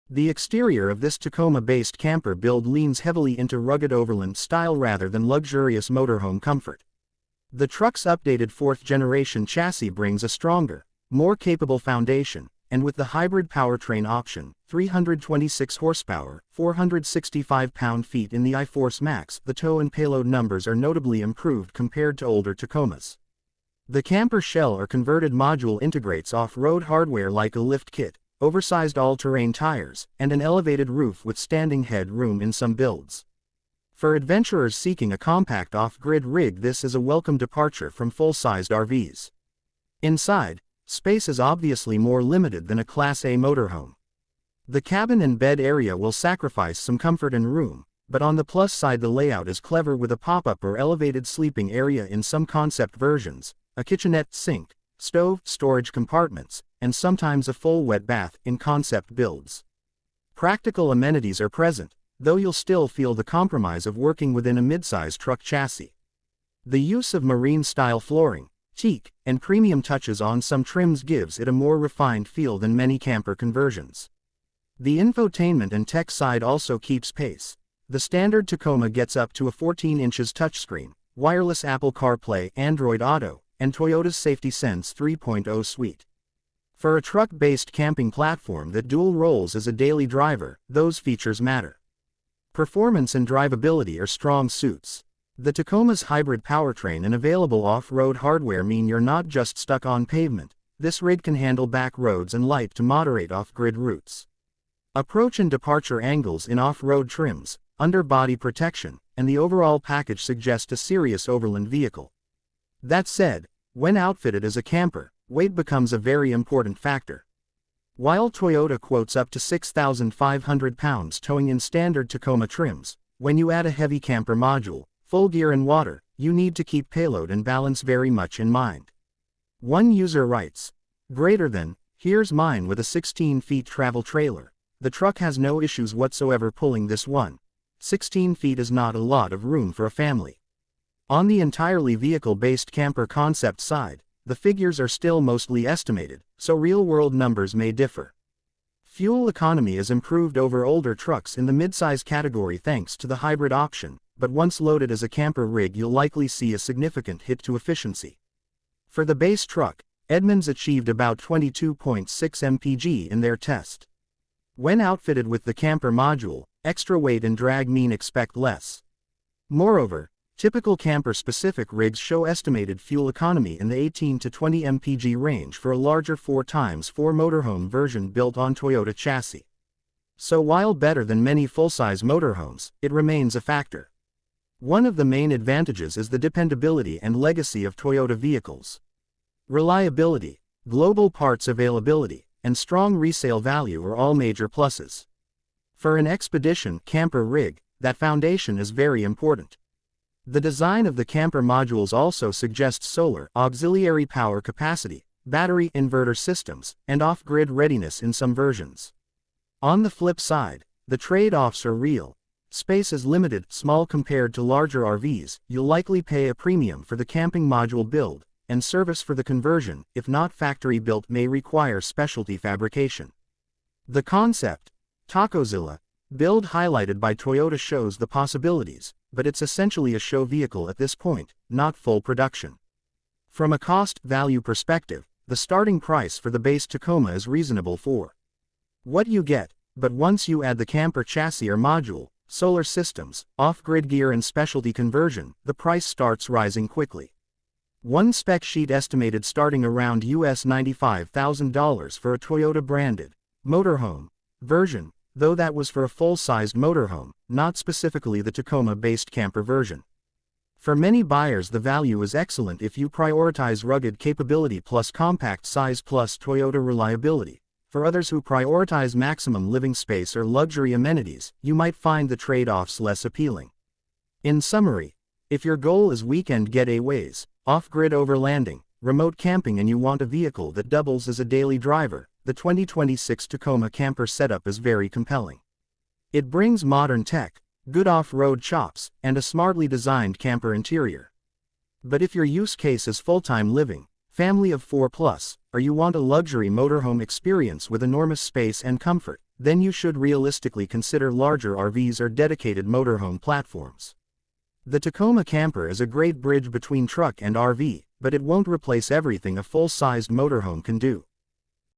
The exterior of this Tacoma-based camper build leans heavily into rugged overland style rather than luxurious motorhome comfort. The truck's updated fourth-generation chassis brings a stronger, more capable foundation, and with the hybrid powertrain option, 326 horsepower, 465 pound-feet in the iForce Max, the tow and payload numbers are notably improved compared to older Tacomas. The camper shell or converted module integrates off-road hardware like a lift kit, oversized all-terrain tires, and an elevated roof with standing head room in some builds. For adventurers seeking a compact off-grid rig, this is a welcome departure from full-sized RVs. Inside, space is obviously more limited than a Class A motorhome. The cabin and bed area will sacrifice some comfort and room, but on the plus side the layout is clever with a pop-up or elevated sleeping area in some concept versions, a kitchenette, sink, stove, storage compartments, and sometimes a full wet bath in concept builds. Practical amenities are present, though you'll still feel the compromise of working within a mid-size truck chassis. The use of marine-style flooring, teak, and premium touches on some trims gives it a more refined feel than many camper conversions. The infotainment and tech side also keeps pace. The standard Tacoma gets up to a 14 inches touchscreen, wireless Apple CarPlay, Android Auto, and Toyota's Safety Sense 3.0 suite. For a truck-based camping platform that dual roles as a daily driver, those features matter. Performance and drivability are strong suits. The Tacoma's hybrid powertrain and available off-road hardware mean you're not just stuck on pavement. This rig can handle back roads and light to moderate off-grid routes. Approach and departure angles in off-road trims, underbody protection, and the overall package suggest a serious overland vehicle. That said, when outfitted as a camper, weight becomes a very important factor. While Toyota quotes up to 6,500 pounds towing in standard Tacoma trims, when you add a heavy camper module, full gear and water, you need to keep payload and balance very much in mind. One user writes, "Greater than, here's mine with a 16-feet travel trailer. The truck has no issues whatsoever pulling this one. 16 feet is not a lot of room for a family." On the entirely vehicle-based camper concept side, the figures are still mostly estimated, so real-world numbers may differ. Fuel economy is improved over older trucks in the midsize category thanks to the hybrid option, but once loaded as a camper rig you'll likely see a significant hit to efficiency. For the base truck, Edmunds achieved about 22.6 mpg in their test. When outfitted with the camper module, extra weight and drag mean expect less. Moreover, typical camper-specific rigs show estimated fuel economy in the 18 to 20 mpg range for a larger 4x4 motorhome version built on Toyota chassis. So while better than many full-size motorhomes, it remains a factor. One of the main advantages is the dependability and legacy of Toyota vehicles. Reliability, global parts availability, and strong resale value are all major pluses. For an expedition camper rig, that foundation is very important. The design of the camper modules also suggests solar, auxiliary power capacity, battery inverter systems, and off-grid readiness in some versions. On the flip side, the trade-offs are real. Space is limited, small compared to larger RVs, you'll likely pay a premium for the camping module build, and service for the conversion, if not factory-built, may require specialty fabrication. The concept, Tacozilla, build highlighted by Toyota shows the possibilities, but it's essentially a show vehicle at this point, not full production. From a cost-value perspective, the starting price for the base Tacoma is reasonable for what you get, but once you add the camper chassis or module, solar systems, off-grid gear and specialty conversion, the price starts rising quickly. One spec sheet estimated starting around US $95,000 for a Toyota-branded motorhome version, though that was for a full-sized motorhome, not specifically the Tacoma-based camper version. For many buyers the value is excellent if you prioritize rugged capability plus compact size plus Toyota reliability. For others who prioritize maximum living space or luxury amenities, you might find the trade-offs less appealing. In summary, if your goal is weekend getaways, off-grid overlanding, remote camping and you want a vehicle that doubles as a daily driver, the 2026 Tacoma camper setup is very compelling. It brings modern tech, good off-road chops, and a smartly designed camper interior. But if your use case is full-time living, family of 4+, or you want a luxury motorhome experience with enormous space and comfort, then you should realistically consider larger RVs or dedicated motorhome platforms. The Tacoma Camper is a great bridge between truck and RV, but it won't replace everything a full-sized motorhome can do.